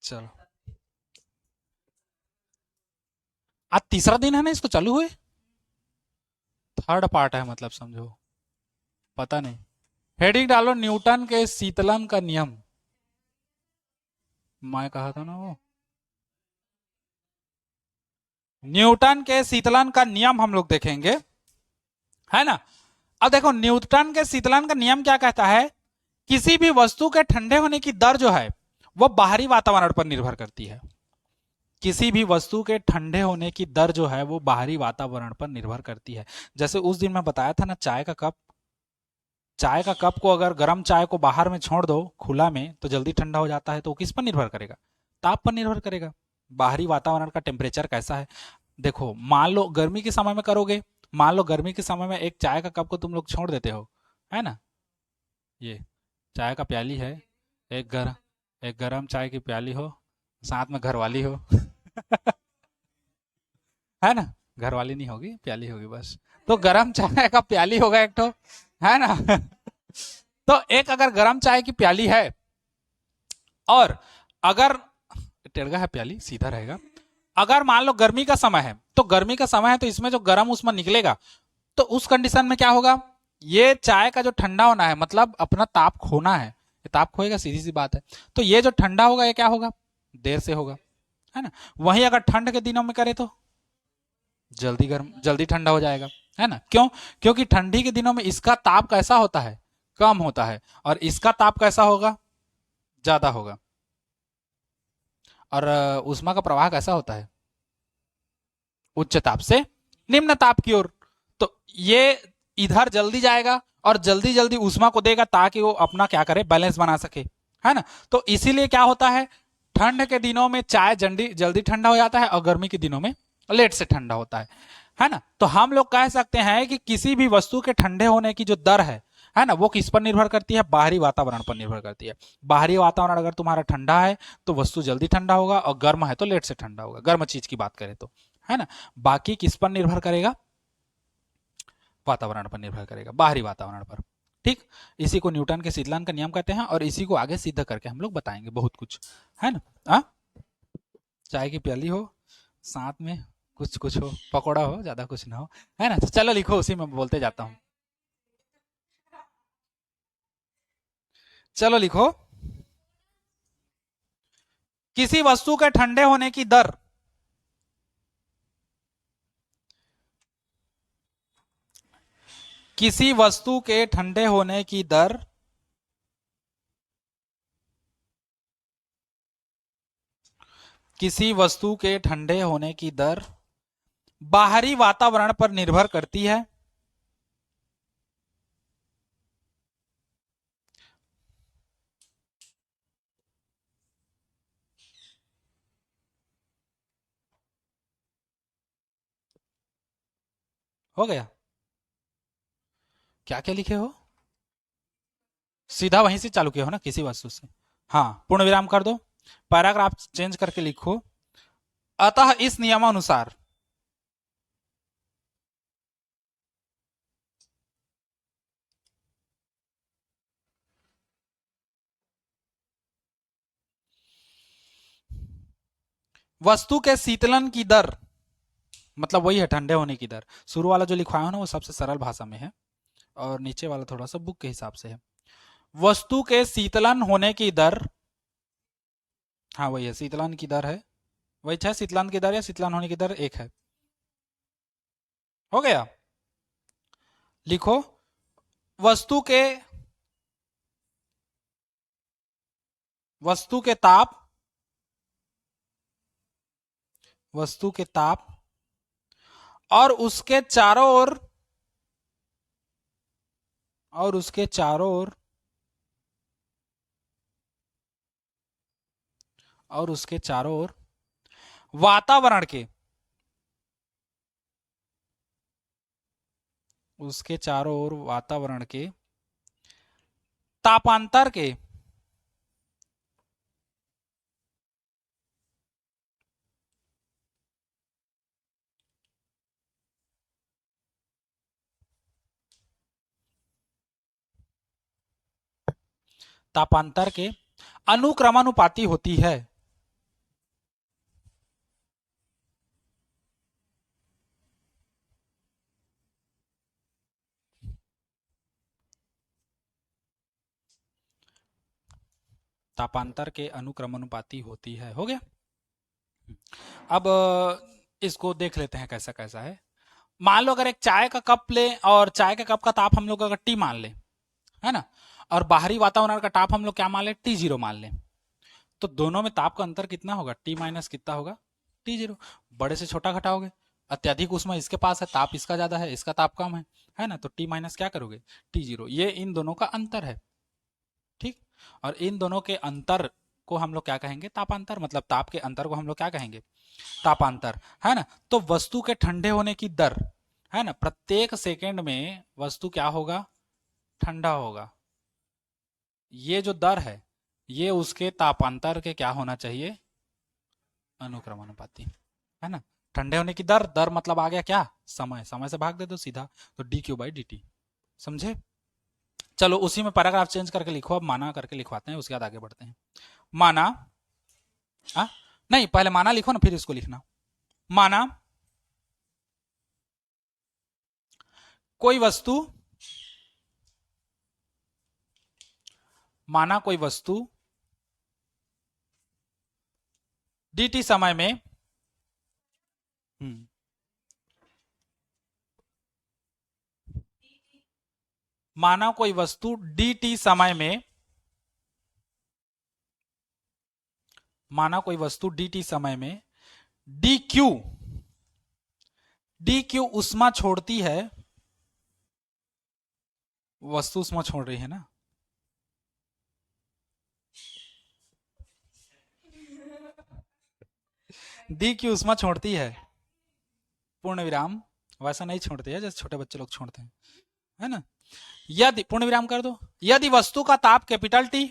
चलो, आज तीसरा दिन है ना इसको चालू हुए। थर्ड पार्ट है मतलब समझो। पता नहीं। हेडिंग डालो न्यूटन के शीतलन का नियम। मैं कहा था ना वो, न्यूटन के शीतलन का नियम हम लोग देखेंगे, है ना। अब देखो न्यूटन के शीतलन का नियम क्या कहता है। किसी भी वस्तु के ठंडे होने की दर जो है वो बाहरी वातावरण पर निर्भर करती है। किसी भी वस्तु के ठंडे होने की दर जो है वो बाहरी वातावरण पर निर्भर करती है। जैसे उस दिन मैं बताया था ना, चाय का कप को अगर गर्म चाय को बाहर में छोड़ दो खुला में तो जल्दी ठंडा हो जाता है, तो वो किस पर निर्भर करेगा? ताप पर निर्भर करेगा। बाहरी वातावरण का टेम्परेचर कैसा है। देखो मान लो गर्मी के समय में करोगे, मान लो गर्मी के समय में एक चाय का कप को तुम लोग छोड़ देते हो, है ना। ये चाय का प्याली है, एक गर एक गरम चाय की प्याली हो, साथ में घरवाली हो है ना। घरवाली नहीं होगी, प्याली होगी बस। तो गरम चाय का प्याली होगा एक तो, है ना तो एक अगर गरम चाय की प्याली है, और अगर टेढ़गा है प्याली सीधा रहेगा, अगर मान लो गर्मी का समय है, तो गर्मी का समय है तो इसमें जो गर्म उष्मा निकलेगा, तो उस कंडीशन में क्या होगा, ये चाय का जो ठंडा होना है मतलब अपना ताप खोना है, ये ताप खोएगा, सीधी सी बात है। तो ये जो ठंडा होगा ये क्या होगा, देर से होगा, है ना। वहीं अगर ठंड के दिनों में करे तो जल्दी गर्म जल्दी ठंडा हो जाएगा, है ना। क्यों? क्योंकि ठंडी के दिनों में इसका ताप कैसा होता है, कम होता है, और इसका ताप कैसा होगा, ज्यादा होगा। और ऊष्मा का प्रवाह कैसा होता है, उच्च ताप से निम्न ताप की ओर। तो ये इधर जल्दी जाएगा और जल्दी जल्दी ऊष्मा को देगा ताकि वो अपना क्या करे, बैलेंस बना सके, है ना। तो इसीलिए क्या होता है, ठंड के दिनों में चाय जल्दी जल्दी ठंडा हो जाता है और गर्मी के दिनों में लेट से ठंडा होता है ना। तो हम लोग कह सकते हैं कि किसी भी वस्तु के ठंडे होने की जो दर है ना, वो किस पर निर्भर करती है, बाहरी वातावरण पर निर्भर करती है। बाहरी वातावरण अगर तुम्हारा ठंडा है तो वस्तु जल्दी ठंडा होगा, और गर्म है तो लेट से ठंडा होगा, गर्म चीज की बात करें तो, है ना। बाकी किस पर निर्भर करेगा, वातावरण पर निर्भर करेगा, बाहरी वातावरण पर। ठीक। इसी को न्यूटन के शीतलन का नियम कहते हैं, और इसी को आगे सिद्ध करके हम लोग बताएंगे बहुत कुछ, है ना। चाय की प्याली हो, साथ में कुछ कुछ हो, पकौड़ा हो, ज्यादा कुछ ना हो, है ना। तो चलो लिखो, उसी में बोलते जाता हूँ। चलो लिखो, किसी वस्तु के ठंडे होने की दर, किसी वस्तु के ठंडे होने की दर किसी वस्तु के ठंडे होने की दर बाहरी वातावरण पर निर्भर करती है। हो गया? क्या क्या लिखे हो? सीधा वहीं से चालू किया हो ना, किसी वस्तु से। हाँ, पूर्ण विराम कर दो, पैराग्राफ चेंज करके लिखो। अतः इस नियमानुसार वस्तु के शीतलन की दर, मतलब वही है ठंडे होने की दर। शुरू वाला जो लिखवाया हो ना वो सबसे सरल भाषा में है, और नीचे वाला थोड़ा सा बुक के हिसाब से है। वस्तु के शीतलन होने की दर, हाँ वही है, शीतलन की दर है, वही है, शीतलन की दर या शीतलन होने की दर एक है। हो गया? लिखो, वस्तु के वस्तु के ताप वस्तु के ताप और उसके चारों ओर और उसके चारों ओर और उसके चारों ओर वातावरण के उसके चारों ओर वातावरण के तापांतर के तापांतर के अनुक्रमानुपाती होती है। तापांतर के अनुक्रमानुपाती होती है। हो गया। अब इसको देख लेते हैं कैसा कैसा है। मान लो अगर एक चाय का कप ले और चाय के कप का ताप हम लोग अगर टी मान ले, है ना, और बाहरी वातावरण का ताप हम लोग क्या मान ले, टी जीरो मान ले, तो दोनों में ताप का अंतर कितना होगा, टी माइनस कितना होगा, टी जीरो। बड़े से छोटा घटाओगे, अत्यधिक ऊष्मा इसके पास है, ताप इसका ज्यादा है, इसका ताप कम है ना, तो टी माइनस क्या करोगे, टी जीरो। ये इन दोनों का अंतर है, ठीक। और इन दोनों के अंतर को हम लोग क्या कहेंगे, तापांतर, मतलब ताप के अंतर को हम लोग क्या कहेंगे, तापांतर, है ना। तो वस्तु के ठंडे होने की दर, है ना, प्रत्येक सेकेंड में वस्तु क्या होगा, ठंडा होगा। ये जो दर है ये उसके तापांतर के क्या होना चाहिए, अनुक्रमानुपाती, है ना। ठंडे होने की दर, दर मतलब आ गया क्या, समय, समय से भाग दे दो सीधा, तो D Q by D T. समझे। चलो उसी में पैराग्राफ चेंज करके लिखो, अब माना करके लिखवाते हैं, उसके बाद आगे बढ़ते हैं। माना, नहीं पहले माना लिखो ना फिर इसको लिखना। माना कोई वस्तु, माना कोई वस्तु dt समय में, माना कोई वस्तु dt समय में, माना कोई वस्तु dt समय में dq, dq उष्मा छोड़ती है, वस्तु उष्मा छोड़ रही है ना, dq उष्मा छोड़ती पूर्ण विराम, वैसा नहीं छोड़ती है जैसे छोटे बच्चे लोग छोड़ते हैं, है ना। यदि, पूर्ण विराम कर दो, यदि वस्तु का ताप कैपिटल टी,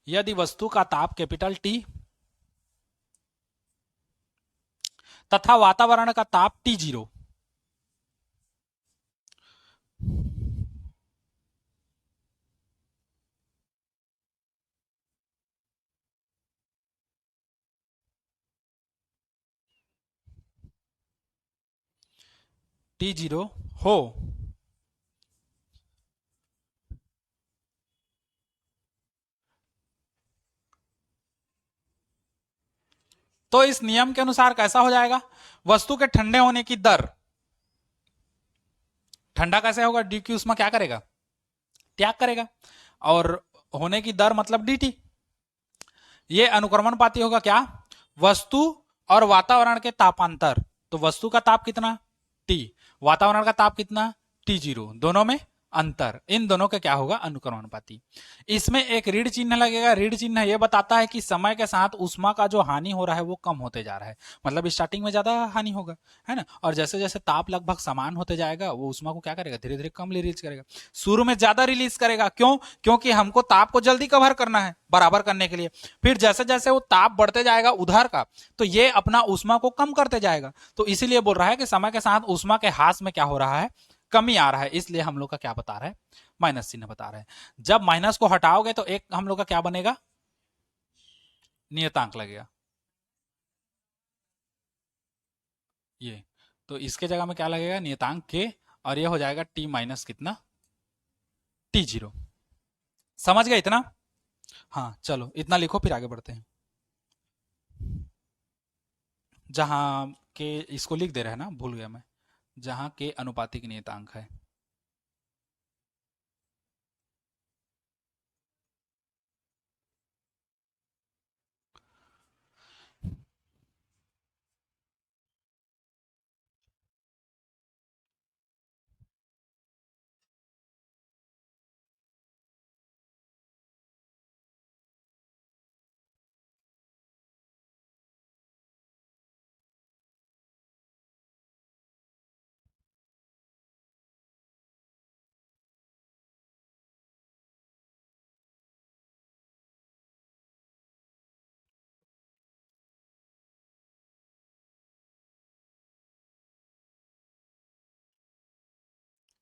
यदि वस्तु का ताप कैपिटल टी तथा वातावरण का ताप टी जीरो, टी जीरो हो, तो इस नियम के अनुसार कैसा हो जाएगा, वस्तु के ठंडे होने की दर, ठंडा कैसे होगा, डी की उष्मा क्या करेगा, त्याग करेगा, और होने की दर मतलब dt, ये अनुक्रमणपाती होगा क्या, वस्तु और वातावरण के तापांतर, तो वस्तु का ताप कितना T, वातावरण का ताप कितना T जीरो, दोनों में अंतर, इन दोनों का क्या होगा, अनुक्रमणपाती। इसमें एक ऋण चिन्ह लगेगा, ऋण चिन्ह ये बताता है कि समय के साथ उष्मा का जो हानि हो रहा है वो कम होते जा रहा है, मतलब स्टार्टिंग में ज्यादा हानि होगा, है ना, और जैसे जैसे ताप लगभग समान होते जाएगा वो उष्मा को क्या करेगा, धीरे धीरे कम रिलीज करेगा, शुरू में ज्यादा रिलीज करेगा, क्यों, क्योंकि हमको ताप को जल्दी कवर करना है, बराबर करने के लिए, फिर जैसे जैसे वो ताप बढ़ते जाएगा उधर का, तो ये अपना उष्मा को कम करते जाएगा, तो इसीलिए बोल रहा है कि समय के साथ उष्मा के ह्रास में क्या हो रहा है, कमी आ रहा है, इसलिए हम लोग का क्या बता रहा है, माइनस चिन्ह बता रहा है। जब माइनस को हटाओगे तो एक हम लोग का क्या बनेगा, नियतांक लगेगा, ये, तो इसके जगह में क्या लगेगा, नियतांक के, और ये हो जाएगा टी माइनस कितना, टी जीरो। समझ गए इतना, हाँ चलो इतना लिखो फिर आगे बढ़ते हैं। जहां के, इसको लिख दे रहे हैं ना, भूल गया मैं, जहां के अनुपातिक नियतांक है,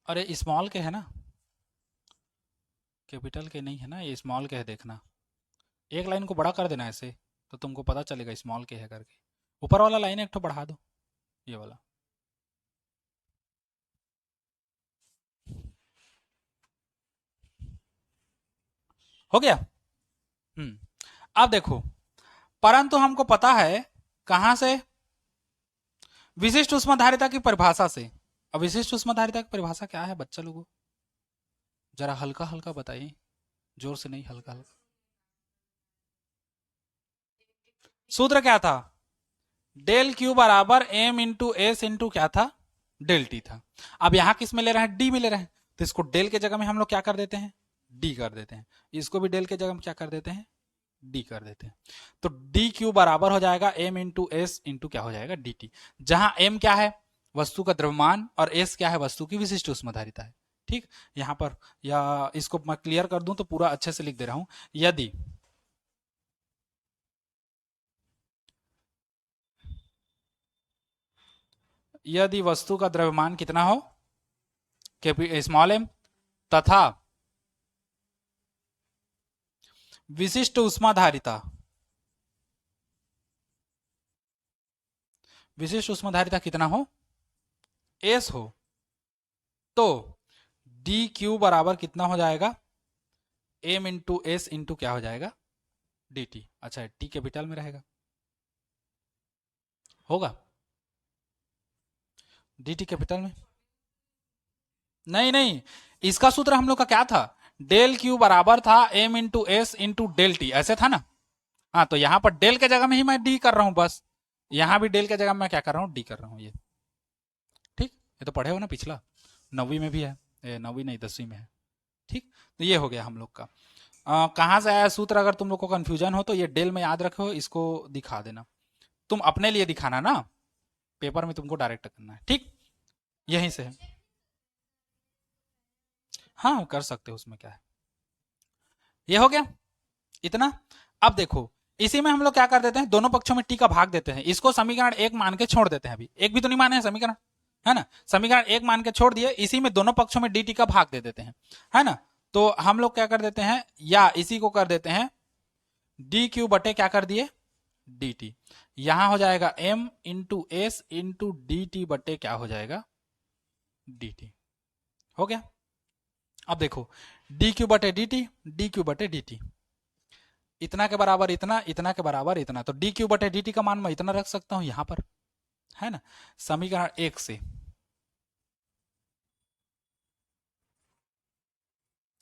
अरे स्मॉल के है ना, कैपिटल के नहीं है ना, ये स्मॉल के है, देखना, एक लाइन को बड़ा कर देना ऐसे, तो तुमको पता चलेगा स्मॉल के है करके, ऊपर वाला लाइन एक तो बढ़ा दो, ये वाला, हो गया। अब देखो, परंतु हमको पता है कहां से, विशिष्ट ऊष्माधारिता की परिभाषा से। अब विशिष्ट ऊष्माधारिता की परिभाषा क्या है बच्चा लोगों, जरा हल्का हल्का बताइए, जोर से नहीं, हल्का हल्का। सूत्र क्या था, डेल क्यू बराबर एम इंटू एस इंटू क्या था, डेल टी था। अब यहां किस में ले रहे हैं, डी में ले रहे हैं, तो इसको डेल के जगह में हम लोग क्या कर देते हैं, डी कर देते हैं। इसको भी डेल के जगह में क्या कर देते हैं, डी कर देते हैं। तो डी क्यू बराबर हो जाएगा एम इंटू एस इंटू क्या हो जाएगा, डी टी। जहां एम क्या है, वस्तु का द्रव्यमान, और एस क्या है, वस्तु की विशिष्ट ऊष्माधारिता है। ठीक, यहां पर, या इसको मैं क्लियर कर दूं तो पूरा अच्छे से लिख दे रहा हूं। यदि यदि वस्तु का द्रव्यमान कितना हो, स्मॉल एम, तथा विशिष्ट ऊष्माधारिता, विशिष्ट ऊष्माधारिता कितना हो, एस हो, तो डी क्यू बराबर कितना हो जाएगा, एम इंटू एस इंटू क्या हो जाएगा, डी टी। अच्छा, टी कैपिटल में रहेगा, होगा डी टी कैपिटल में। नहीं नहीं, इसका सूत्र हम लोग का क्या था, डेल क्यू बराबर था M into S into del T, ऐसे था ना। हाँ, तो यहां पर डेल के जगह में ही मैं डी कर रहा हूं बस, यहां भी डेल के जगह में मैं क्या कर रहा हूं, डी कर रहा हूं ये। ठीक, ये तो पढ़े हो ना, पिछला 9वीं में भी है, 9वीं नहीं 10वीं में है। ठीक, तो ये हो गया हम लोग का। कहाँ से आया सूत्र, अगर तुम लोग को कंफ्यूजन हो तो ये डेल में याद रखो, इसको दिखा देना, तुम अपने लिए दिखाना ना, पेपर में तुमको डायरेक्ट करना है। ठीक, यहीं से है, हाँ कर सकते हो, उसमें क्या है। ये हो गया इतना। अब देखो, इसी में हम लोग क्या कर देते हैं, दोनों पक्षों में टी का भाग देते हैं, इसको समीकरण एक मान के छोड़ देते हैं, अभी एक भी तो नहीं माने समीकरण, है ना, समीकरण एक मान के छोड़ दिए, इसी में दोनों पक्षों में डी टी का भाग दे देते हैं, है ना। तो हम लोग क्या कर देते हैं, या इसी को कर देते हैं डी क्यू बटे क्या कर दिए, डी टी। यहां हो जाएगा M into S into D T बटे क्या हो जाएगा, डी टी। हो गया। अब देखो, डी क्यू बटे डी टी, डी क्यू बटे डी टी, इतना के बराबर इतना, इतना के बराबर इतना, तो डी क्यू बटे डी टी का मान मैं इतना रख सकता हूं यहां पर, है ना, समीकरण एक से।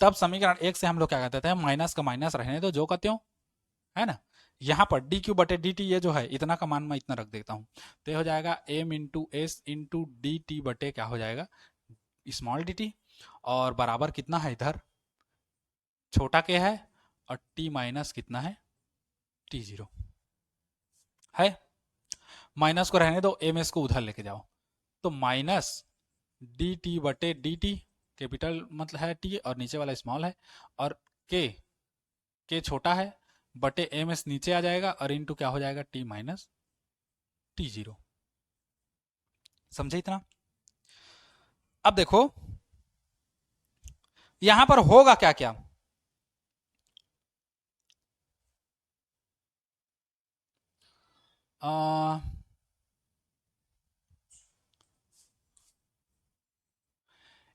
तब समीकरण एक से हम लोग क्या कहते हैं, माइनस का माइनस रहने दो, जो कहते हो, है ना। यहां पर डी क्यू बटे डी टी ये जो है, इतना का मान मैं इतना रख देता हूं, तो ये हो जाएगा M into S into D T बटे क्या हो जाएगा, स्मॉल डी टी, और बराबर कितना है इधर, छोटा के है, और टी माइनस कितना है, टी जीरो है। माइनस को रहने दो, एम एस को उधर लेके जाओ, तो माइनस डी टी बटे डी टी, कैपिटल मतलब है टी और नीचे वाला स्मॉल है, और के छोटा है, बटे एम एस नीचे आ जाएगा, और इंटू क्या हो जाएगा, टी माइनस टी जीरो। समझे इतना। अब देखो यहां पर होगा क्या क्या,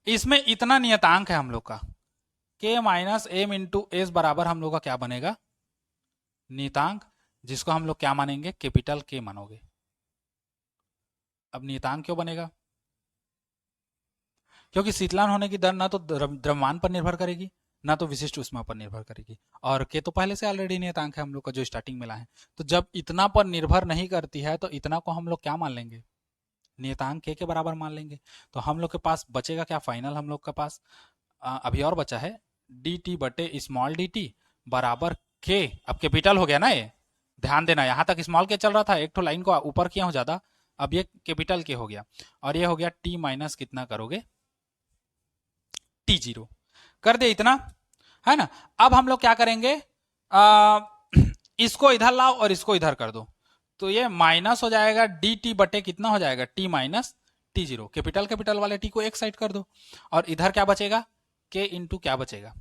इसमें इतना नियतांक है हम लोग का, के माइनस एम इंटू एस बराबर हम लोग का क्या बनेगा, नियतांक, जिसको हम लोग क्या मानेंगे, कैपिटल के मानोगे। अब नियतांक क्यों बनेगा, क्योंकि शीतलन होने की दर ना तो द्रव्यमान पर निर्भर करेगी, ना तो विशिष्ट ऊष्मा पर निर्भर करेगी, और के तो पहले से ऑलरेडी नियतांक है हम लोग का जो स्टार्टिंग में लाए हैं। तो जब इतना पर निर्भर नहीं करती है, तो इतना को हम लोग क्या मान लेंगे, नियतांक के बराबर मान लेंगे। तो हम लोग के पास बचेगा क्या, फाइनल हम लोग के पास अभी और बचा है, डी टी बटे स्मॉल डी टी बराबर के। अब कैपिटल हो गया ना ये, ध्यान देना, यहां तक स्मॉल के चल रहा था, एक तो लाइन को ऊपर किया हो ज्यादा, अब ये कैपिटल के हो गया, और ये हो गया टी माइनस कितना करोगे, टी जीरो। कर दे इतना, है ना। अब हम लोग क्या करेंगे, इसको इधर लाओ और इसको इधर कर दो, तो ये माइनस हो जाएगा डी टी बटे कितना हो जाएगा, T minus T zero. Capital capital वाले टी को एक साइड कर दो, और इधर क्या बचेगा, के इंटू क्या बचेगा,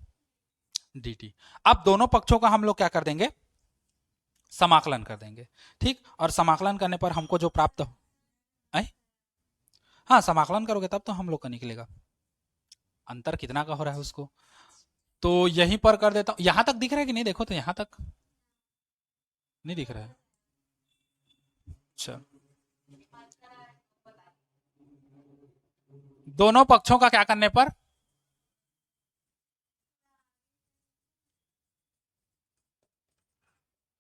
डी टी। अब दोनों पक्षों का हम लोग क्या कर देंगे, समाकलन कर देंगे। ठीक, और समाकलन करने पर हमको जो प्राप्त हो, हाँ समाकलन करोगे तब तो हम लोग का निकलेगा, अंतर कितना का हो रहा है उसको। तो यहीं पर कर देता हूं। यहां तक दिख रहा है कि नहीं, देखो तो यहां तक नहीं दिख रहा है। अच्छा, दोनों पक्षों का क्या करने पर,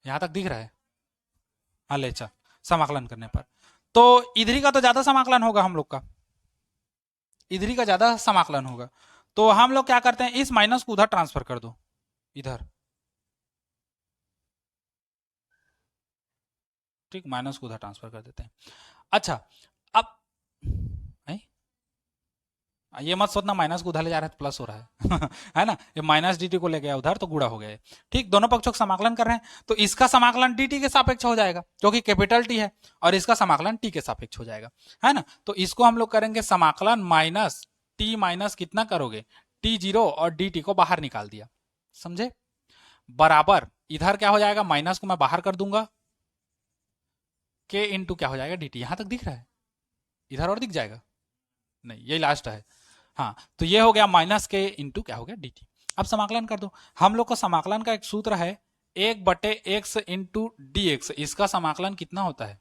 यहां तक दिख रहा है। हाँ ले चल, समाकलन करने पर तो इधरी का तो ज्यादा समाकलन होगा हम लोग का, इधरी का ज्यादा समाकलन होगा। तो हम लोग क्या करते हैं, इस माइनस को उधर ट्रांसफर कर दो, इधर। ठीक, माइनस को उधर ट्रांसफर कर देते हैं। अच्छा, अब नहीं, ये मत सोचना माइनस को उधर ले जा रहा है तो प्लस हो रहा है है ना, ये माइनस dt को ले गया उधर तो गुणा हो गया है। ठीक, दोनों पक्षों का समाकलन कर रहे हैं तो इसका समाकलन dt के सापेक्ष हो जाएगा क्योंकि कैपिटल टी है, और इसका समाकलन t के सापेक्ष हो जाएगा, है ना। तो इसको हम लोग करेंगे समाकलन माइनस t माइनस कितना करोगे, t0 और dt को बाहर निकाल दिया, समझे, बराबर इधर क्या हो जाएगा, माइनस को मैं बाहर कर दूंगा, k इंटू क्या हो जाएगा dt। यहां तक दिख रहा है, इधर और दिख जाएगा, नहीं ये लास्ट है। हाँ, तो ये हो गया माइनस के इंटू क्या हो गया dt। अब समाकलन कर दो। हम लोग को समाकलन का एक सूत्र है, 1/x इंटू डी एक्स। इसका समाकलन कितना होता है,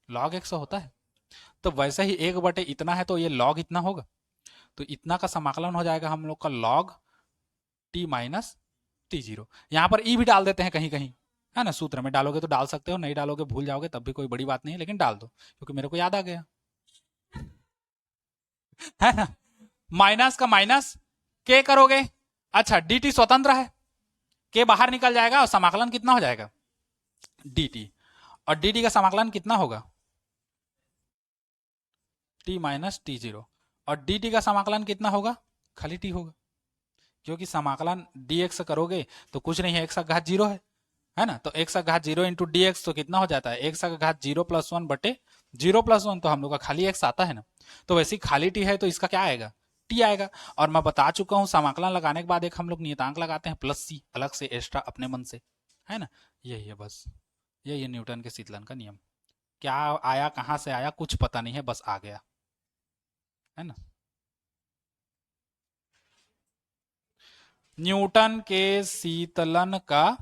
log x होता है। तो वैसे ही 1/, इतना है तो ये log इतना होगा, तो इतना का समाकलन हो जाएगा हम लोग का log t माइनस t0। यहां पर e भी डाल देते हैं कहीं कहीं, है ना, सूत्र में डालोगे तो डाल सकते हो, नहीं डालोगे भूल जाओगे तब भी कोई बड़ी बात नहीं है, लेकिन डाल दो क्योंकि मेरे को याद आ गया, है ना। माइनस का माइनस के करोगे, अच्छा dt स्वतंत्र है, के बाहर निकल जाएगा और समाकलन कितना हो जाएगा dt, और dt का समाकलन कितना होगा t माइनस t0, और dt का समाकलन कितना होगा, खाली t होगा, क्योंकि समाकलन dx करोगे तो कुछ नहीं है, x का घात जीरो है ना, तो x का घात जीरो इंटू डी एक्स तो कितना हो जाता है, x का घात जीरो प्लस वन बटे जीरो प्लस वन, तो हम लोग का खाली x आता है ना, तो वैसे ही खाली t है तो इसका क्या आएगा, t आएगा। और मैं बता चुका हूं समाकलन लगाने के बाद एक हम लोग नियतांक लगाते हैं प्लस c, अलग से एक्स्ट्रा अपने मन से, है ना। यही है बस, यही है न्यूटन के शीतलन का नियम। क्या आया कहां से आया कुछ पता नहीं है, बस आ गया, है ना। न्यूटन के शीतलन का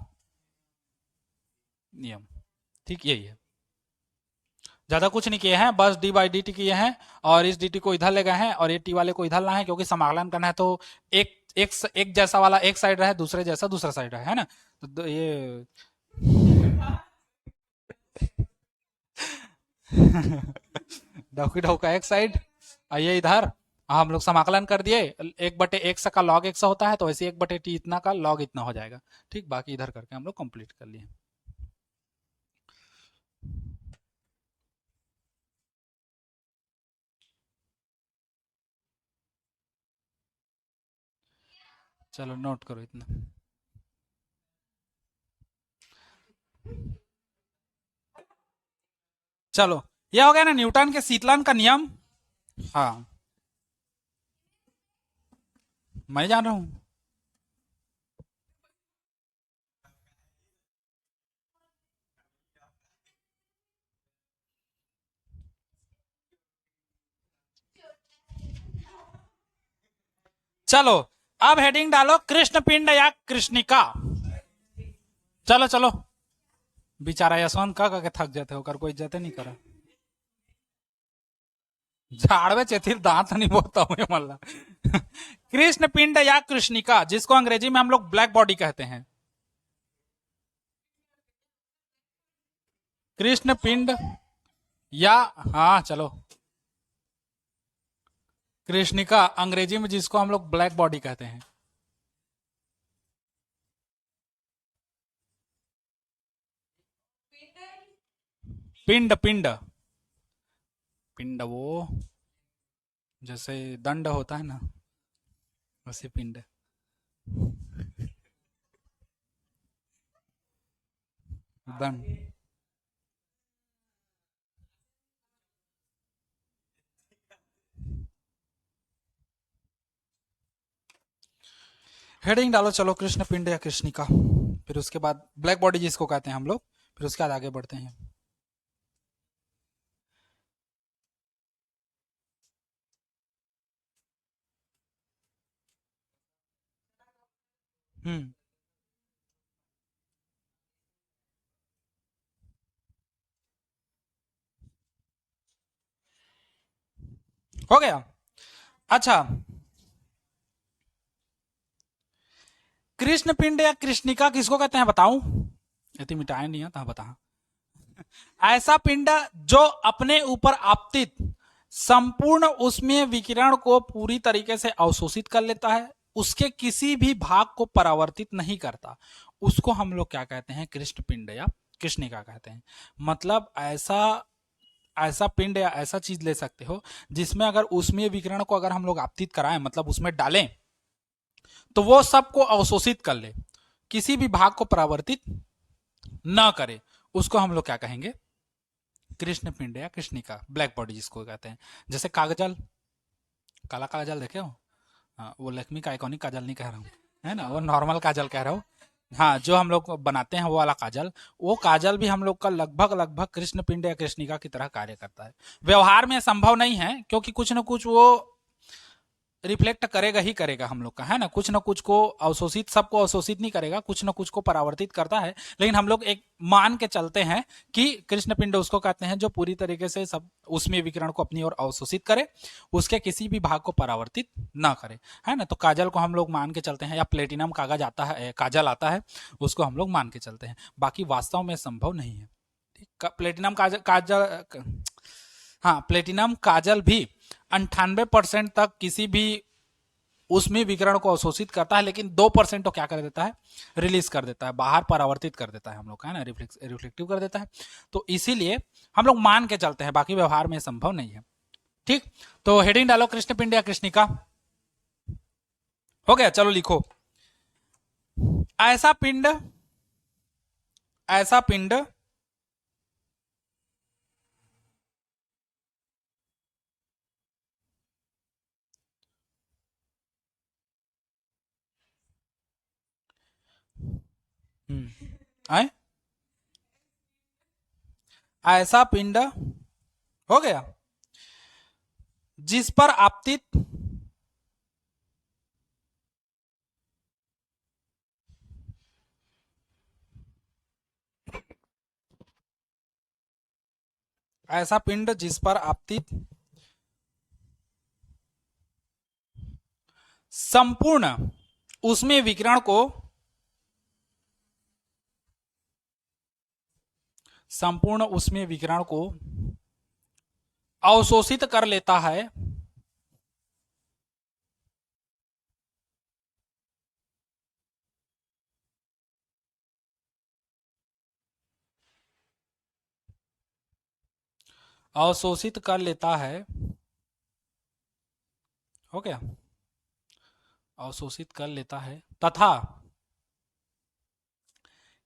नियम, ठीक यही है, ज्यादा कुछ नहीं किए हैं, बस डी बाई डी टी किए हैं, और इस डी टी को इधर ले गए हैं और ये टी वाले को इधर लाए हैं, क्योंकि समाकलन करना है तो एक एक जैसा वाला एक साइड रहे, दूसरे जैसा दूसरा साइड रहे, है ना। तो ये डौकी डौका एक साइड, ये इधर, हम लोग समाकलन कर दिए, 1/x का log x होता है तो वैसे 1/t इतना का log इतना हो जाएगा। ठीक, बाकी इधर करके हम लोग कंप्लीट कर लिए। चलो नोट करो इतना। चलो, ये हो गया ना न्यूटन के शीतलन का नियम। हाँ, मैं जान रहा हूं। चलो, अब हेडिंग डालो कृष्ण पिंड या कृष्णिका। चलो चलो, बेचारा यशवंत का के थक जाते होकर कोई इज्जत नहीं करा, झाड़वे चेथिर दांत नहीं बोलता हूँ मल्ला कृष्ण पिंड या कृष्णिका, जिसको अंग्रेजी में हम लोग ब्लैक बॉडी कहते हैं, कृष्ण पिंड या, हाँ चलो, कृष्णिका अंग्रेजी में जिसको हम लोग ब्लैक बॉडी कहते हैं। पिंड पिंड पिंड वो जैसे दंड होता है ना, वैसे पिंड, दंड। हेडिंग डालो चलो, कृष्ण पिंड या कृष्णिका, फिर उसके बाद ब्लैक बॉडी जिसको कहते हैं हम लोग, फिर उसके बाद आगे बढ़ते हैं। हम्म। हो गया। अच्छा, कृष्ण पिंड या कृष्णिका किसको कहते हैं बताऊं? यदि मिटाए नहीं है तो बता। ऐसा पिंड जो अपने ऊपर आपतित संपूर्ण उसमें विकिरण को पूरी तरीके से अवशोषित कर लेता है, उसके किसी भी भाग को परावर्तित नहीं करता, उसको हम लोग क्या कहते हैं? कृष्ण पिंड या कृष्णिका कहते हैं। मतलब ऐसा ऐसा पिंड या ऐसा चीज ले सकते हो जिसमें अगर उसमें विकिरण को अगर हम लोग आपतित कराएं, मतलब उसमें डालें, तो वो सबको अवशोषित कर ले, किसी भी भाग को परावर्तित ना करे, उसको हम लोग क्या कहेंगे? कृष्ण पिंड या कृष्णिका, ब्लैक बॉडी जिसको कहते हैं। जैसे कागजल, काला काजल देखे हो? हाँ, वो लक्ष्मी का आइकॉनिक काजल नहीं कह रहा हूँ, है ना, वो नॉर्मल काजल कह रहा हूँ। हाँ, जो हम लोग बनाते हैं वो वाला काजल, वो काजल भी हम लोग का लगभग लगभग कृष्ण पिंड या कृष्णिका की तरह कार्य करता है। व्यवहार में संभव नहीं है, क्योंकि कुछ ना कुछ वो रिफ्लेक्ट करेगा ही करेगा हम लोग का, है ना, कुछ ना कुछ को अवशोषित, सबको अवशोषित नहीं करेगा, कुछ ना कुछ को परावर्तित करता है। लेकिन हम लोग एक मान के चलते हैं कि कृष्ण पिंड उसको कहते हैं जो पूरी तरीके से सब उसमें विकिरण को अपनी ओर अवशोषित करे, उसके किसी भी भाग को परावर्तित ना करे, है ना। तो काजल को हम लोग मान के चलते हैं, या प्लेटिनम कागज आता है, काजल आता है, उसको हम लोग मान के चलते हैं। बाकी वास्तव में संभव नहीं है। प्लेटिनम काजल काजल हाँ, प्लेटिनम काजल भी 98% तक किसी भी उसमें विकिरण को अवशोषित करता है, लेकिन 2% तो क्या कर देता है? रिलीज कर देता है, बाहर परावर्तित कर देता है हम लोग का, है ना, रिफ्लेक्टिव कर देता है। तो इसीलिए हम लोग मान के चलते हैं, बाकी व्यवहार में संभव नहीं है। ठीक, तो हेडिंग डालो कृष्ण पिंड या कृष्णिका। हो गया, चलो लिखो। ऐसा पिंड, ऐसा पिंड आए, ऐसा पिंड, हो गया, जिस पर आपतित ऐसा पिंड जिस पर आपतित संपूर्ण उसमें विकिरण को, संपूर्ण उसमें विकिरण को अवशोषित कर लेता है, अवशोषित कर लेता है, हो गया, अवशोषित कर लेता है, तथा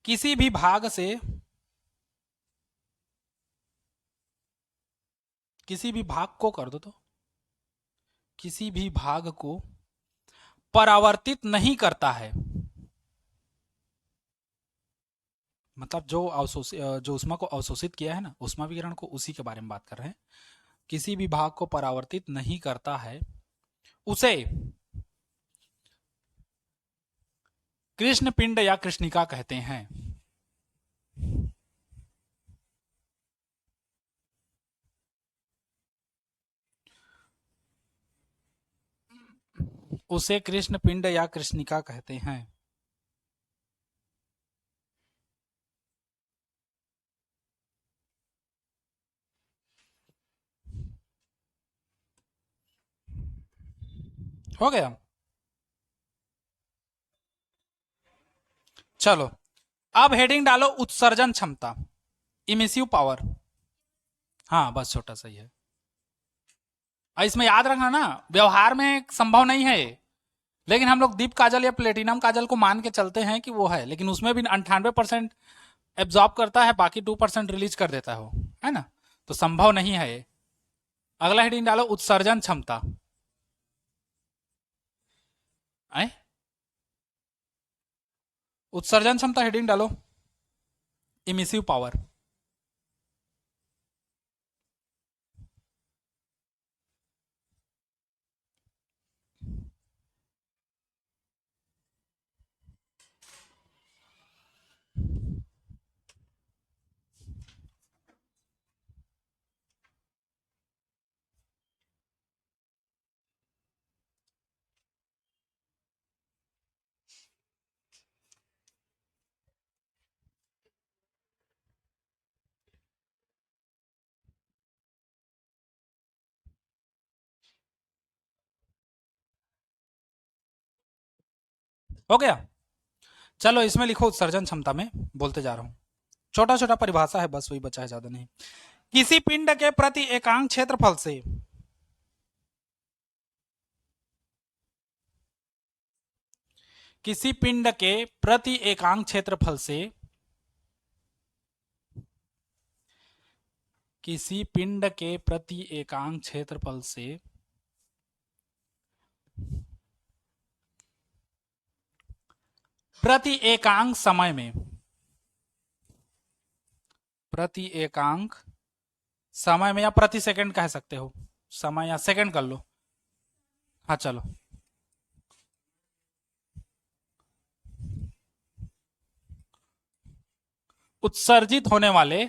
किसी भी भाग से, किसी भी भाग को कर दो तो, किसी भी भाग को परावर्तित नहीं करता है। मतलब जो अवशोषित, जो उष्मा को अवशोषित किया है ना, उष्मा विकिरण को, उसी के बारे में बात कर रहे हैं। किसी भी भाग को परावर्तित नहीं करता है, उसे कृष्ण पिंड या कृष्णिका कहते हैं। उसे कृष्ण पिंड या कृष्णिका कहते हैं। हो गया, चलो, अब हेडिंग डालो उत्सर्जन क्षमता, इमिसिव पावर। हाँ, बस छोटा सा ही है। इसमें याद रखना ना, व्यवहार में संभव नहीं है ये, लेकिन हम लोग दीप काजल या प्लेटिनम काजल को मान के चलते हैं कि वो है, लेकिन उसमें भी 98% एब्जॉर्ब करता है, बाकी 2% रिलीज कर देता है वो, है ना। तो संभव नहीं है ये। अगला हेडिंग डालो उत्सर्जन क्षमता। आए, उत्सर्जन क्षमता हेडिंग डालो, इमिसिव पावर। हो गया। चलो इसमें लिखो उत्सर्जन क्षमता में, बोलते जा रहा हूं, छोटा छोटा परिभाषा है बस, वही बचा है, ज्यादा नहीं। किसी पिंड के प्रति एकांक क्षेत्रफल से, किसी पिंड के प्रति एकांक क्षेत्रफल से, किसी पिंड के प्रति एकांक क्षेत्रफल से प्रति एकांक समय में, प्रति एकांक समय में, या प्रति सेकंड कह सकते हो, समय या सेकंड कर लो, हाँ चलो, उत्सर्जित होने वाले,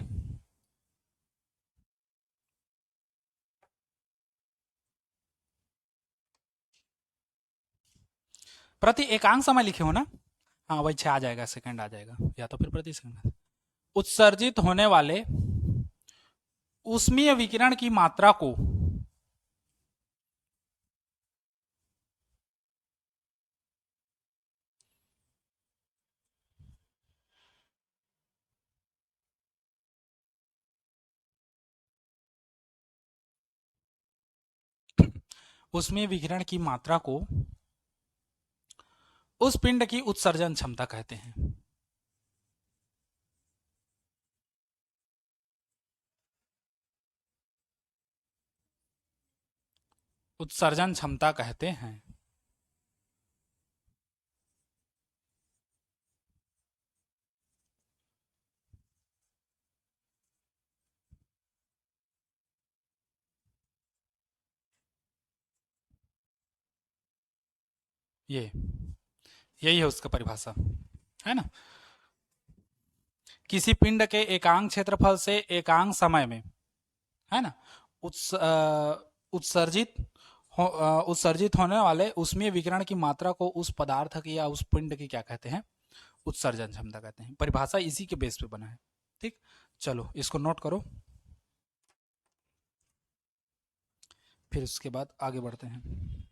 प्रति एकांक समय लिखे हो ना, हाँ वही 6 आ जाएगा, सेकंड आ जाएगा, या तो फिर प्रति सेकंड, उत्सर्जित होने वाले ऊष्मीय विकिरण की मात्रा को, ऊष्मीय विकिरण की मात्रा को उस पिंड की उत्सर्जन क्षमता कहते हैं। उत्सर्जन क्षमता कहते हैं। ये यही है उसका परिभाषा, है ना। किसी पिंड के एकांक क्षेत्रफल से एकांक समय में, है ना, उत्सर्जित उत्सर्जित होने वाले ऊष्मीय विकिरण की मात्रा को उस पदार्थ की या उस पिंड की क्या कहते हैं, उत्सर्जन क्षमता कहते हैं। परिभाषा इसी के बेस पे बना है। ठीक, चलो इसको नोट करो, फिर उसके बाद आगे बढ़ते हैं।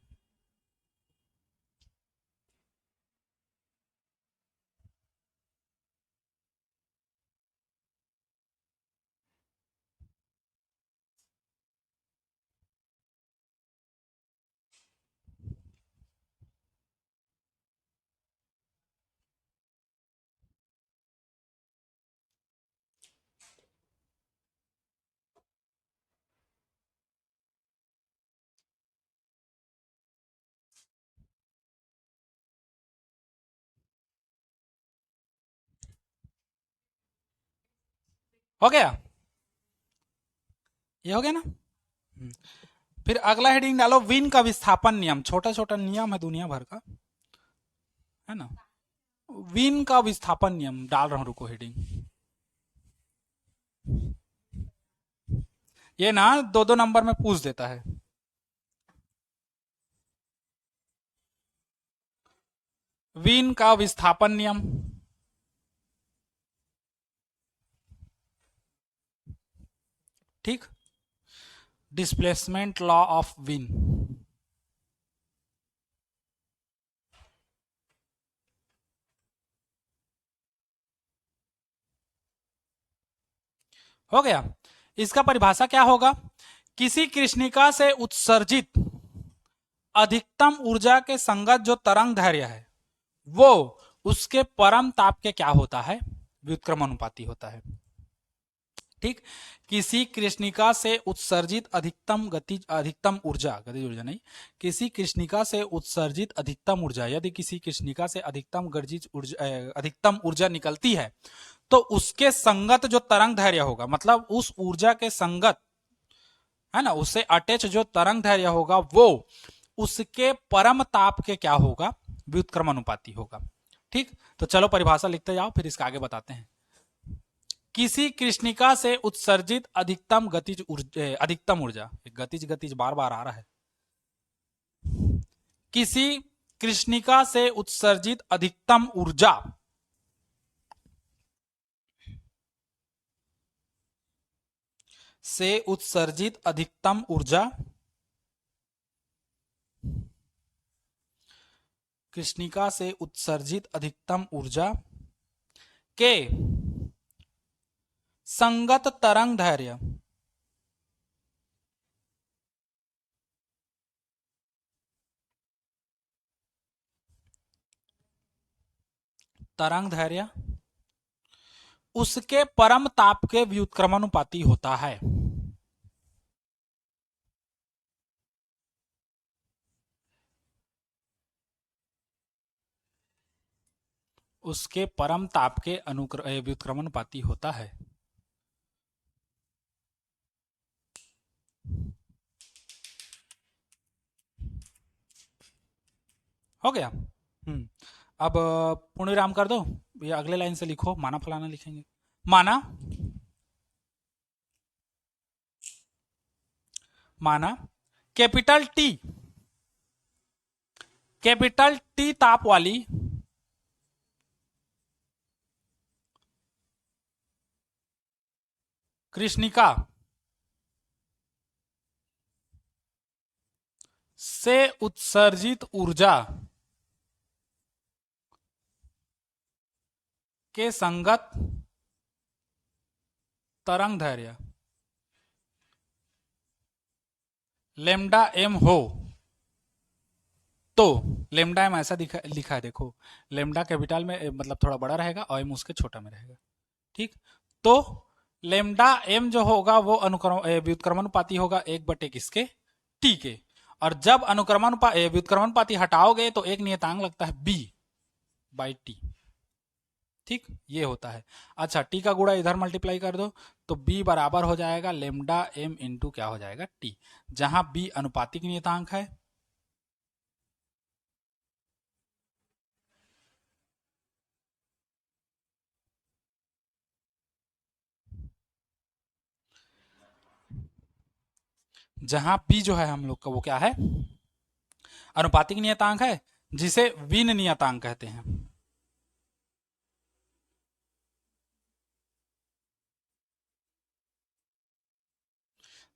हो गया, ये हो गया ना। फिर अगला हेडिंग डालो, विन का विस्थापन नियम, छोटा छोटा नियम है दुनिया भर का, है ना। विन का विस्थापन नियम डाल रहा हूं, रुको हेडिंग। ये ना 2-2 नंबर में पूछ देता है। विन का विस्थापन नियम, ठीक, डिस्प्लेसमेंट लॉ ऑफ विन, हो गया। इसका परिभाषा क्या होगा, किसी कृष्णिका से उत्सर्जित अधिकतम ऊर्जा के संगत जो तरंग दैर्घ्य है वो उसके परम ताप के क्या होता है, व्युत्क्रमानुपाती होता है। ठीक, किसी कृष्णिका से उत्सर्जित अधिकतम गतिज अधिकतम ऊर्जा, गतिज ऊर्जा नहीं, किसी कृष्णिका से उत्सर्जित अधिकतम ऊर्जा, यदि किसी कृष्णिका से अधिकतम गर्जित ऊर्जा अधिकतम ऊर्जा निकलती है तो उसके संगत जो तरंग दैर्घ्य होगा, मतलब उस ऊर्जा के संगत, है ना, उससे अटैच जो तरंग दैर्घ्य होगा वो उसके परम ताप के क्या होगा, व्युत्क्रमानुपाती होगा। ठीक, तो चलो परिभाषा लिखते जाओ, फिर इसका आगे बताते हैं। किसी कृष्णिका से उत्सर्जित अधिकतम गतिज ऊर्जा, अधिकतम ऊर्जा, गतिज गतिज बार बार आ रहा है, किसी कृष्णिका से उत्सर्जित अधिकतम ऊर्जा से उत्सर्जित अधिकतम ऊर्जा कृष्णिका से उत्सर्जित अधिकतम ऊर्जा के संगत तरंग दैर्घ्य उसके परम ताप के व्युत्क्रमानुपाती होता है। उसके परम ताप के व्युत्क्रमानुपाती होता है। हो गया। अब पूर्णविराम कर दो। ये अगले लाइन से लिखो, माना फलाना लिखेंगे। माना कैपिटल टी ताप वाली कृष्णिका से उत्सर्जित ऊर्जा के संगत तरंग दैर्घ्य लेमडा एम हो तो लेमडा एम ऐसा लिखा है, देखो लेमडा कैपिटल में मतलब थोड़ा बड़ा रहेगा और एम उसके छोटा में रहेगा। ठीक, तो लेमडा एम जो होगा वो व्युत्क्रमानुपाती होगा 1/, किसके, टी के। और जब व्युत्क्रमानुपाती हटाओगे तो एक नियतांक लगता है बी बाई टी। ठीक, ये होता है। अच्छा, टी का गुणा इधर मल्टीप्लाई कर दो तो बी बराबर हो जाएगा लेमडा एम इंटू क्या हो जाएगा, टी, जहां बी अनुपातिक नियतांक है। जहां बी जो है हम लोग का वो क्या है, अनुपातिक नियतांक है, जिसे विन नियतांक कहते हैं।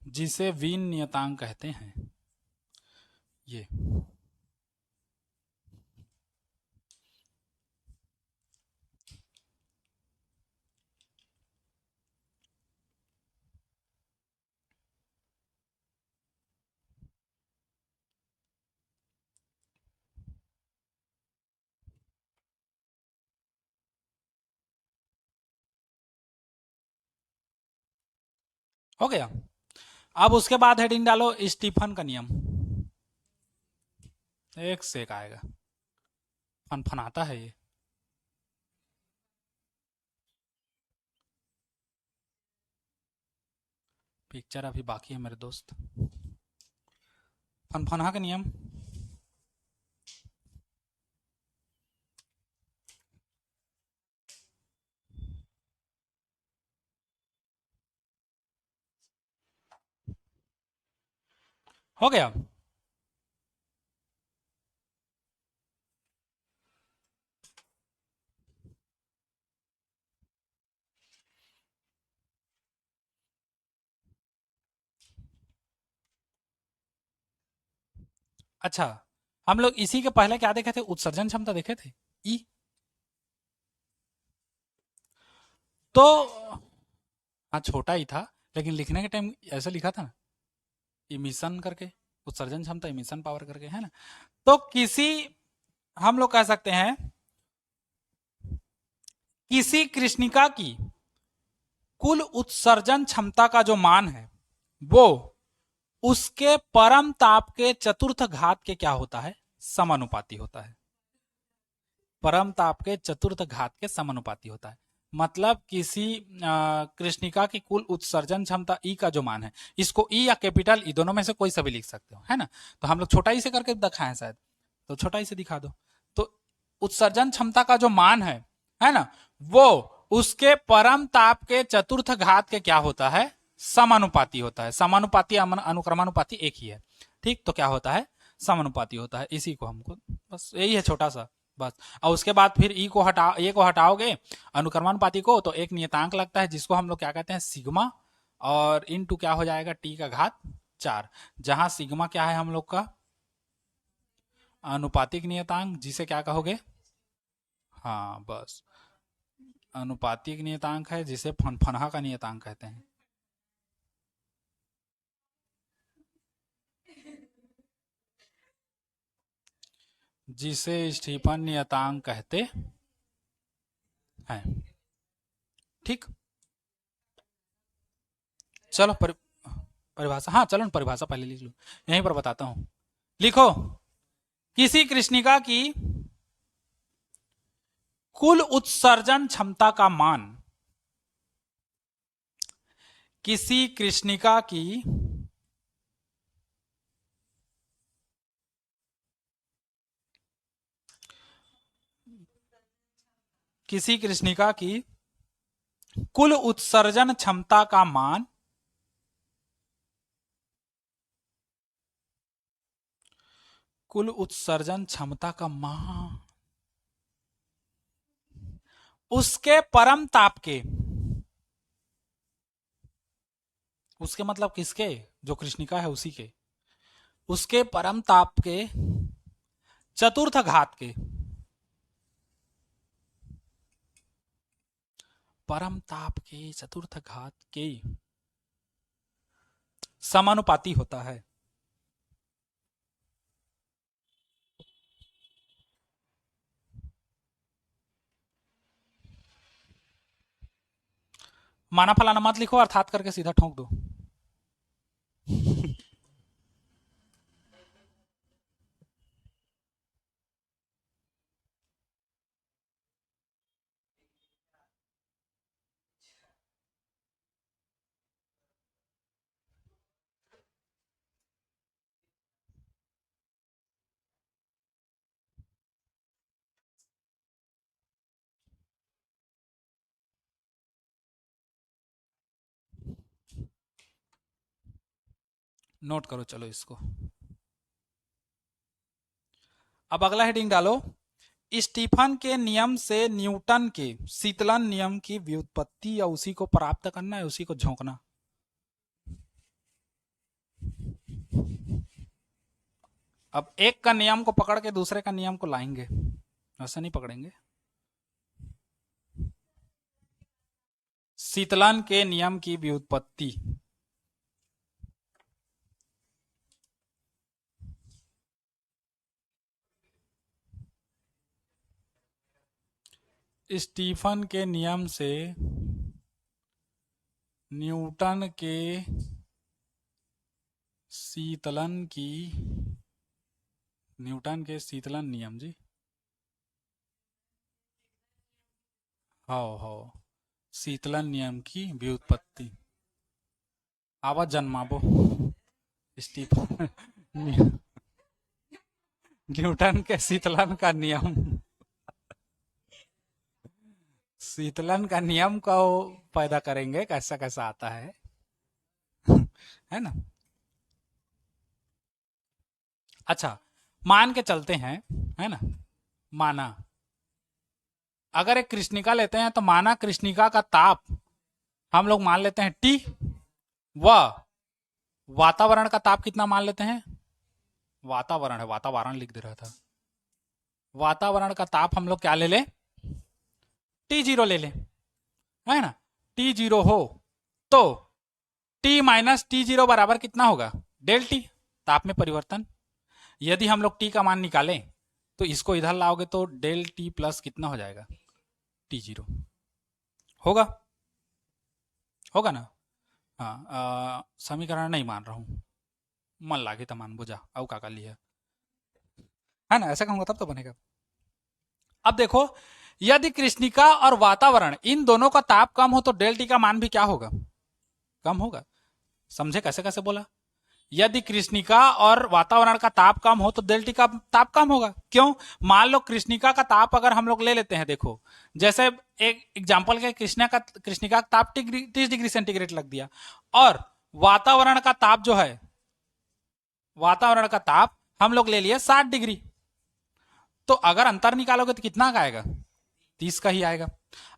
जिसे विन नियतांक कहते हैं। ये हो गया। अब उसके बाद हेडिंग डालो स्टीफन का नियम। एक सेक आएगा, फनफनाता है ये। पिक्चर अभी बाकी है मेरे दोस्त। फनफना का नियम हो गया। अच्छा, हम लोग इसी के पहले क्या देखे थे, उत्सर्जन क्षमता देखे थे, ई। तो हाँ छोटा ही था, लेकिन लिखने के टाइम ऐसा लिखा था ना, इमिशन करके, उत्सर्जन क्षमता इमिशन पावर करके, है ना। तो किसी, हम लोग कह सकते हैं किसी कृष्णिका की कुल उत्सर्जन क्षमता का जो मान है वो उसके परम ताप के चतुर्थ घात के क्या होता है, समानुपाती होता है। परम ताप के चतुर्थ घात के समानुपाती होता है। मतलब किसी कृष्णिका की कुल उत्सर्जन क्षमता ई का जो मान है, इसको ई या कैपिटल ई दोनों में से कोई सा भी लिख सकते हो, है ना। तो हम लोग छोटा ई से करके दिखाएं शायद, तो छोटा ई से दिखा दो। तो उत्सर्जन क्षमता का जो मान है ना, वो उसके परम ताप के चतुर्थ घात के क्या होता है, समानुपाती होता है। समानुपाती अनुक्रमानुपाती एक ही है। ठीक, तो क्या होता है, समानुपाती होता है। इसी को हमको बस यही है छोटा सा, बस। और उसके बाद फिर ए को हटाओगे अनुक्रमानुपाती को, तो एक नियतांक लगता है जिसको हम लोग क्या कहते हैं, सिग्मा, और इनटू क्या हो जाएगा, टी का घात 4, जहां सिग्मा क्या है हम लोग का, अनुपातिक नियतांक जिसे क्या कहोगे? हाँ बस, अनुपातिक नियतांक है जिसे फनफनहा का नियतांक कहते हैं। जिसे स्टीफन नियतांक कहते हैं। ठीक, चलो परिभाषा, हाँ चलो परिभाषा पहले लिख लो, यहीं पर बताता हूं। लिखो, किसी कृष्णिका की कुल उत्सर्जन क्षमता का मान, किसी कृष्णिका की किसी कृष्णिका की कुल उत्सर्जन क्षमता का मान कुल उत्सर्जन क्षमता का मान उसके परम ताप के, उसके मतलब किसके? जो कृष्णिका है उसी के, उसके परम ताप के चतुर्थ घात के, परम ताप के चतुर्थ घात के समानुपाती होता है। माना फलाना मत लिखो, अर्थात करके सीधा ठोक दो। नोट करो चलो इसको। अब अगला हेडिंग डालो, स्टीफन के नियम से न्यूटन के शीतलन नियम की व्युत्पत्ति या उसी को प्राप्त करना है, उसी को झोंकना। अब एक का नियम को पकड़ के दूसरे का नियम को लाएंगे, ऐसा नहीं पकड़ेंगे। शीतलन के नियम की व्युत्पत्ति, स्टीफन के नियम से न्यूटन के शीतलन की, न्यूटन के शीतलन नियम जी, हाँ शीतलन नियम की व्युत्पत्ति। आवाज जन्माबो स्टीफन न्यूटन के शीतलन का नियम, शीतलन का नियम को पैदा करेंगे, कैसा कैसा आता है है ना। अच्छा, मान के चलते हैं, है ना, माना अगर एक कृष्णिका लेते हैं तो माना कृष्णिका का ताप हम लोग मान लेते हैं T, व वातावरण का ताप कितना मान लेते हैं? वातावरण है, वातावरण लिख दे रहा था, वातावरण का ताप हम लोग क्या ले लें? T0 ले लें, है ना। T0 हो तो T माइनस T0 बराबर कितना होगा? डेल टी, ताप में परिवर्तन। यदि हम लोग T का मान निकालें तो इसको इधर लाओगे तो डेल टी प्लस कितना हो जाएगा? T0 होगा, होगा ना। हाँ, समीकरण नहीं मान रहा हूं, मन लागे तो मान बुझा औ का लिया, है ना, ऐसा कहूंगा तब तो बनेगा। अब देखो, यदि कृष्णिका और वातावरण इन दोनों का ताप कम हो तो डेल टी का मान भी क्या होगा? कम होगा। समझे कैसे कैसे बोला? यदि कृष्णिका और वातावरण का ताप कम हो तो डेल टी का ताप कम होगा। क्यों? मान लो कृष्णिका का ताप अगर हम लोग ले लेते हैं, देखो जैसे एक एग्जांपल के, कृष्णिका का ताप 30 डिग्री सेंटीग्रेड लग दिया, और वातावरण का ताप जो है, वातावरण का ताप हम लोग ले लिए 60 डिग्री, तो अगर अंतर निकालोगे तो कितना का आएगा? 30 का ही आएगा।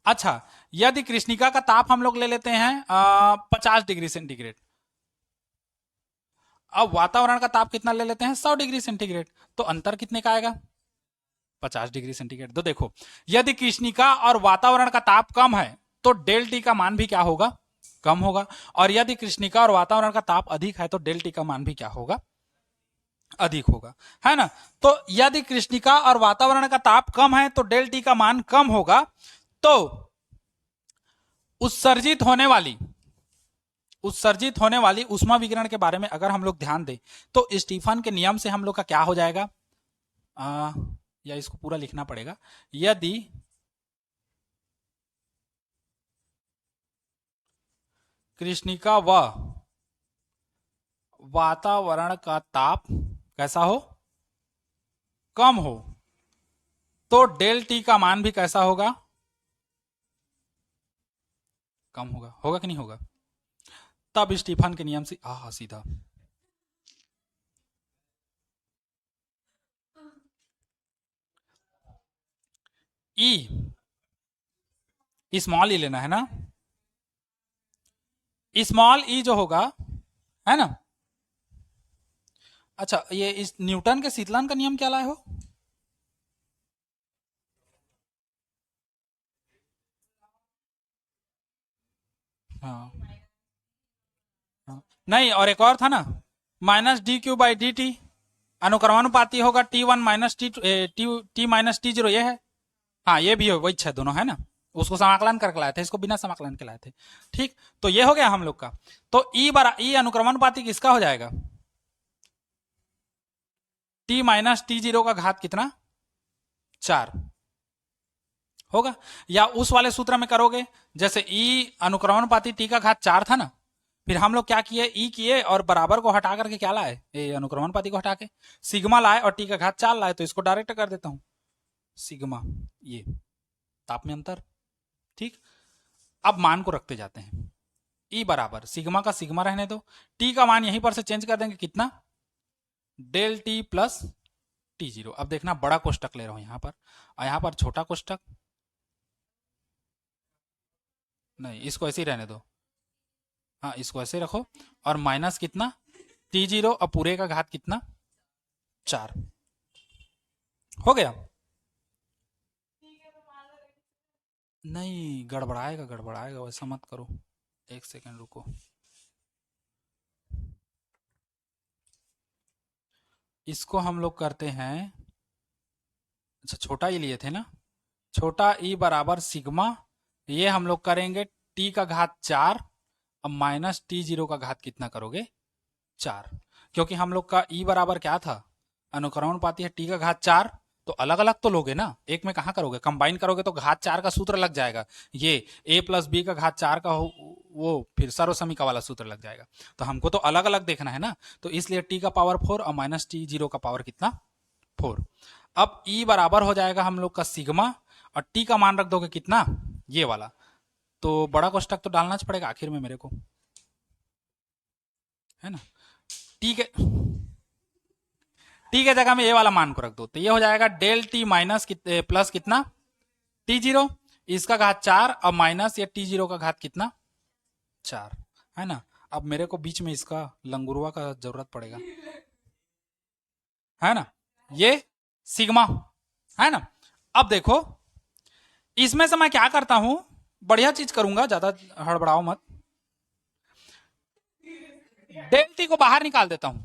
अच्छा, यदि कृष्णिका का ताप हम लोग ले लेते हैं 50 डिग्री सेंटीग्रेड, अब वातावरण का ताप कितना ले लेते हैं, 100 डिग्री सेंटीग्रेड, तो अंतर कितने का आएगा, 50 डिग्री सेंटीग्रेड। तो देखो यदि कृष्णिका और वातावरण का ताप कम है तो डेल टी का मान भी क्या होगा, कम होगा, और यदि कृष्णिका और वातावरण का ताप अधिक है तो डेल टी का मान भी क्या होगा, अधिक होगा, है ना। तो यदि कृष्णिका और वातावरण का ताप कम है तो डेल टी का मान कम होगा, तो उत्सर्जित होने वाली उष्मा विकिरण के बारे में अगर हम लोग ध्यान दें तो स्टीफन के नियम से हम लोग का क्या हो जाएगा, या इसको पूरा लिखना पड़ेगा, यदि कृष्णिका व वातावरण का ताप कैसा हो, कम हो, तो डेल टी का मान भी कैसा होगा, कम होगा, होगा कि नहीं होगा। तब स्टीफन के नियम से सीधा ई, स्मॉल ई लेना है ना, स्मॉल ई जो होगा, है ना। अच्छा, ये इस न्यूटन के शीतलन का नियम क्या लाए हो, हाँ, हाँ। नहीं, और एक और था ना, minus D Q by D T, अनुक्रमानुपाती होगा T one minus T minus T zero, ये है, हाँ ये भी हो, वही है दोनों, है ना। उसको समाकलन करके लाए थे, इसको बिना समाकलन के लाए थे, ठीक। तो ये हो गया हम लोग का। तो ई अनुक्रमानुपाती किसका हो जाएगा, टी माइनस टी जीरो का घात कितना, 4 होगा। या उस वाले सूत्र में करोगे जैसे ई अनुक्रमानुपाती टी का घात 4 था ना, फिर हम लोग क्या किए, ई किए और बराबर को हटा करके क्या लाए, ये अनुक्रमानुपाती को हटा के सिग्मा लाए और टी का घात 4 लाए, तो इसको डायरेक्ट कर देता हूं, सिग्मा, ये ताप में अंतर, ठीक। अब मान को रखते जाते हैं, ई बराबर सिग्मा का सिग्मा रहने दो, टी का मान यहीं पर से चेंज कर देंगे, कितना, del T plus T zero. अब देखना बड़ा कोष्टक ले रहा हूं यहां पर, और यहां पर छोटा कोष्टक, नहीं इसको ऐसे ही रहने दो, हाँ इसको ऐसे रखो, और माइनस कितना, टी जीरो और पूरे का घात कितना, 4 हो गया। नहीं गड़बड़ाएगा गड़बड़ाएगा, वैसा मत करो, एक सेकंड रुको, इसको हम लोग करते हैं, अच्छा छोटा ही लिए थे ना, छोटा ई बराबर सिग्मा, ये हम लोग करेंगे टी का घात 4, अब माइनस टी जीरो का घात कितना करोगे, 4, क्योंकि हम लोग का ई बराबर क्या था, अनुक्रमणपाती है टी का घात 4, तो अलग अलग तो लोगे ना, एक में कहाँ करोगे, कंबाइन करोगे तो घात 4 का सूत्र लग जाएगा, ये a प्लस बी का घात 4 का हो, वो फिर सर्वसमीका वाला सूत्र लग जाएगा, तो हमको तो अलग अलग देखना है ना, तो इसलिए टी का पावर 4 और माइनस टी जीरो का पावर कितना, 4। अब ई बराबर हो जाएगा हम लोग का सिग्मा, और टी का मान रख दोगे कितना, ये वाला, तो बड़ा कोष्टक तो डालना पड़ेगा आखिर में मेरे को, है ना। टी के टी के जगह में ये वाला मान को रख दो, तो ये हो जाएगा डेल टी माइनस प्लस कितना, टी जीरो, इसका घात 4 और माइनस ये टी जीरो का घात कितना, 4, है ना। अब मेरे को बीच में इसका लंगुरुआ का जरूरत पड़ेगा, है ना, ये सिग्मा, है ना। अब देखो इसमें से मैं क्या करता हूं, बढ़िया चीज करूंगा, ज्यादा हड़बड़ाओ मत, डेल टी को बाहर निकाल देता हूं,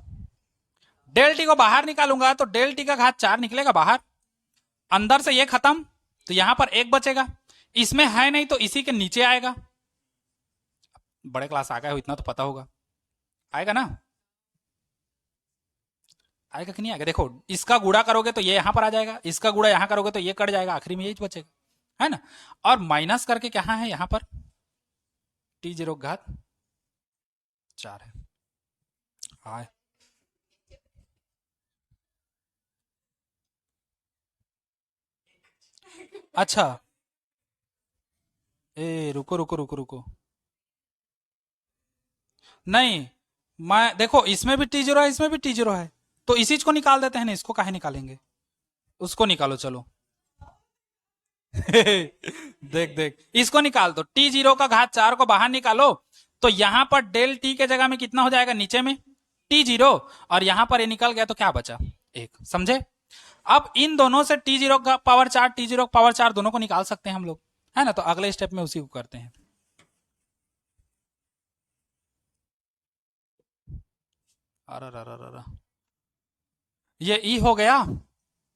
डेल टी को बाहर निकालूंगा तो डेल टी का घात 4 निकलेगा बाहर, अंदर से ये खत्म, तो यहां पर एक बचेगा, इसमें है नहीं तो इसी के नीचे आएगा, बड़े क्लास आ गए हो इतना तो पता होगा, आएगा ना, आएगा कि नहीं आएगा, देखो इसका गुणा करोगे तो ये यहां पर आ जाएगा, इसका गुणा यहां करोगे तो ये कट जाएगा, आखिरी में यही बचेगा, है ना। और माइनस करके क्या है यहां पर, टी जीरो घात 4 है, हाँ। अच्छा, ए रुको रुको रुको रुको, नहीं, मैं देखो इसमें भी टी जीरो है, इसमें भी टी जीरो है, तो इसी को निकाल देते हैं ना, इसको काहे निकालेंगे, उसको निकालो चलो। देख देख इसको निकाल दो, टी जीरो का घात 4 को बाहर निकालो, तो यहां पर डेल टी के जगह में कितना हो जाएगा नीचे में, T0 और यहां पर ये निकल गया तो क्या बचा 1, समझे। अब इन दोनों से T0 का पावर 4 T0 का पावर 4 दोनों को निकाल सकते हैं हम लोग, है ना। तो अगले स्टेप में उसी को करते हैं। अरे ये E हो गया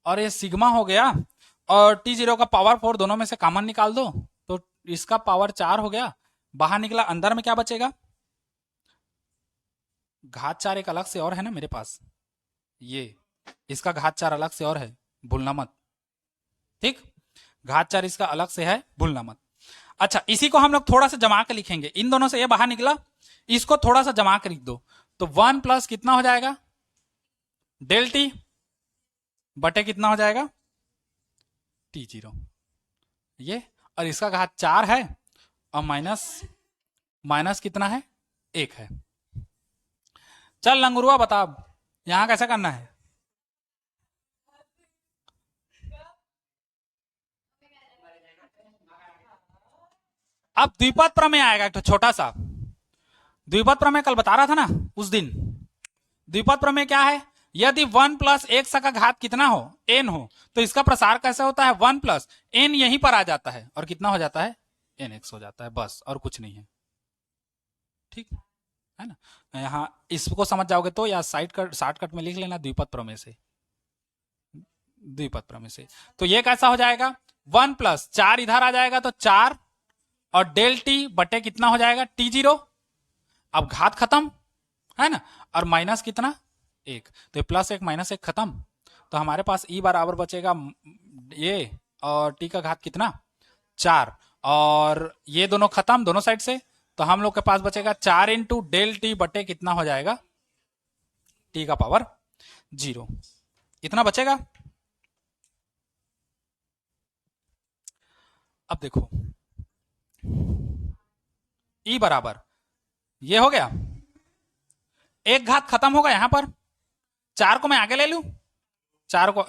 और ये सिग्मा हो गया और T0 का पावर 4 दोनों में से कॉमन निकाल दो तो इसका पावर 4 हो गया, बाहर निकला, अंदर में क्या बचेगा, घात 4 एक अलग से और है ना मेरे पास, ये इसका घात 4 अलग से और है, भूलना मत, ठीक। घात 4 इसका अलग से है, भूलना मत। अच्छा, इसी को हम लोग थोड़ा सा जमा के लिखेंगे, इन दोनों से ये बाहर निकला, इसको थोड़ा सा जमा के लिख दो तो 1 प्लस कितना हो जाएगा डेल टी बटे कितना हो जाएगा T0, ये, और इसका घात 4 है और माइनस कितना है 1 है। चल लंगुरुआ बता अब यहां कैसे करना है। अब द्विपद प्रमेय आएगा एक तो छोटा सा द्विपद प्रमेय, कल बता रहा था ना उस दिन। द्विपद प्रमेय क्या है, यदि 1 प्लस x का घात कितना हो n हो तो इसका प्रसार कैसे होता है 1 प्लस n यहीं पर आ जाता है और कितना हो जाता है nx हो जाता है, बस और कुछ नहीं है, ठीक है ना। यहाँ इसको समझ जाओगे तो या शॉर्टकट में लिख लेना द्विपद प्रमेय से, द्विपद प्रमेय से। तो ये कैसा हो जाएगा 1 प्लस 4 इधर आ जाएगा तो 4 और डेल टी बटे कितना हो जाएगा T0, अब घात खत्म है ना, और माइनस कितना 1, तो प्लस 1 माइनस 1 खत्म, तो हमारे पास E बराबर बचेगा ये और T का घात कितना 4 और ये दोनों खत्म दोनों साइड से, तो हम लोग के पास बचेगा 4 इंटू डेल टी बटे कितना हो जाएगा T का पावर 0, इतना बचेगा। अब देखो E बराबर ये हो गया, एक घात खत्म होगा यहां पर, 4 को मैं आगे ले लूं, 4 को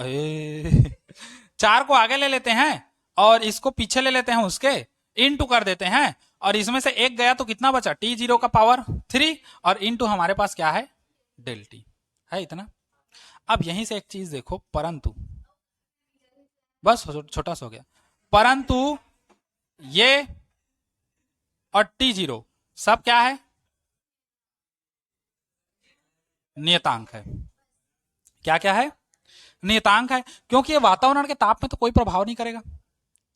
4 को आगे ले लेते हैं और इसको पीछे ले लेते हैं उसके, इनटू कर देते हैं और इसमें से एक गया तो कितना बचा T0 का पावर 3 और इनटू हमारे पास क्या है डेल टी है इतना। अब यहीं से एक चीज देखो, परंतु बस छोटा सा हो गया, परंतु ये और T0 सब क्या है नियतांक है, क्या क्या है नियतांक है, क्योंकि ये वातावरण के ताप में तो कोई प्रभाव नहीं करेगा,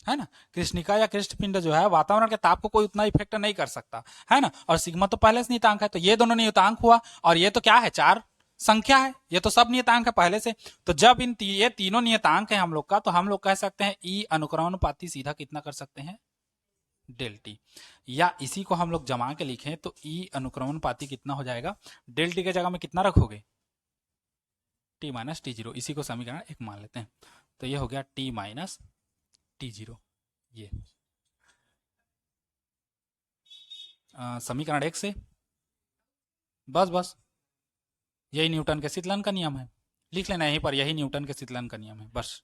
है ना। कृष्णिका या कृष्णपिंड जो है वातावरण के ताप को कोई उतना इफेक्ट नहीं कर सकता, है ना। और सिग्मा तो पहले से नियतांक है, तो ये दोनों नियतांक हुआ और ये तो क्या है 4 संख्या है, ये तो सब नियतांक है पहले से। तो जब ये तीनों नियतांक है हम लोग का, तो हम लोग कह सकते हैं E अनुक्रमणुपाती सीधा कितना कर सकते हैं डेल टी, या इसी को हम लोग जमा के लिखें तो E अनुक्रमणुपाती कितना हो जाएगा, डेल टी के जगह में कितना रखोगे T माइनस T0, इसी को समीकरण 1 मान लेते हैं, तो ये हो गया T माइनस T0, ये समीकरण 1 से बस यही न्यूटन के शीतलन का नियम है, लिख लेना यहीं पर, यही न्यूटन के शीतलन का नियम है, बस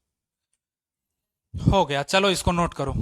हो गया। चलो इसको नोट करो।